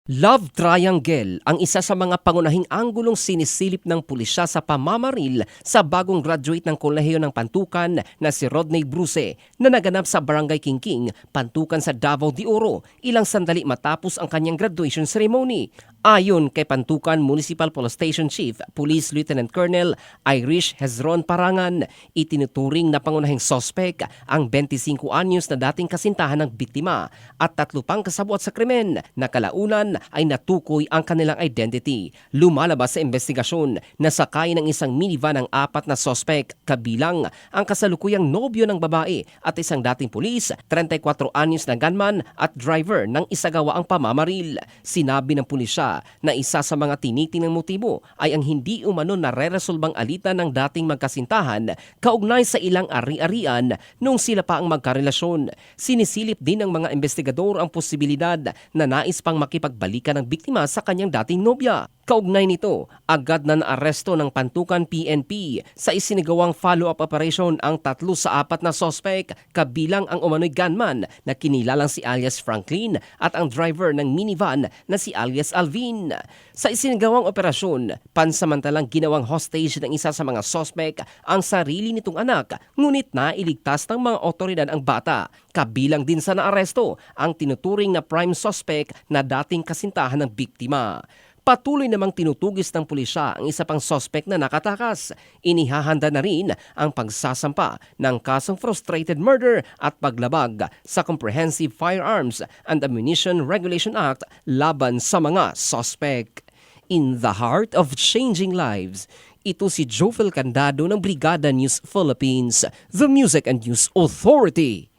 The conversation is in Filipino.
Love triangle ang isa sa mga pangunahing anggulong sinisilip ng pulisya sa pamamaril sa bagong graduate ng kolehiyo ng Pantukan na si Rodney Bruce na naganap sa Barangay Kingking, Pantukan sa Davao de Oro ilang sandali matapos ang kanyang graduation ceremony. Ayon kay Pantukan Municipal Police Station Chief Police Lieutenant Colonel Irish Hezron Parangan, itinuturing na pangunahing sospek ang 25 anyos na dating kasintahan ng biktima at 3 pang kasabwat sa krimen na kalaunan ay natukoy ang kanilang identity. Lumalabas sa investigasyon na sakay ng isang minivan ang 4 na sospek kabilang ang kasalukuyang nobyo ng babae at isang dating pulis, 34 anyos na gunman at driver ng isagawa ang pamamaril. Sinabi ng pulisya na isa sa mga tinitinang motibo ay ang hindi umano nareresolbang alitan ng dating magkasintahan kaugnay sa ilang ari-arian nung sila pa ang magkarelasyon. Sinisilip din ng mga investigador ang posibilidad na nais pang makipagbalikan ng biktima sa kanyang dating nobya. Kaugnay nito, agad na naaresto ng Pantukan PNP sa isinagawang follow-up operation ang 3 sa 4 na sospek kabilang ang umano'y gunman na kinilalang si alias Franklin at ang driver ng minivan na si alias Alvin. Sa isinagawang operasyon, pansamantalang ginawang hostage ng isa sa mga sospek ang sarili nitong anak, ngunit nailigtas ng mga otoridad ang bata. Kabilang din sa naaresto ang tinuturing na prime suspect na dating kasintahan ng biktima. Patuloy namang tinutugis ng pulisya ang isa pang sospek na nakatakas. Inihahanda na rin ang pagsasampa ng kasong frustrated murder at paglabag sa Comprehensive Firearms and Ammunition Regulation Act laban sa mga sospek. In the heart of changing lives, ito si Jofel Candado ng Brigada News Philippines, the Music and News Authority.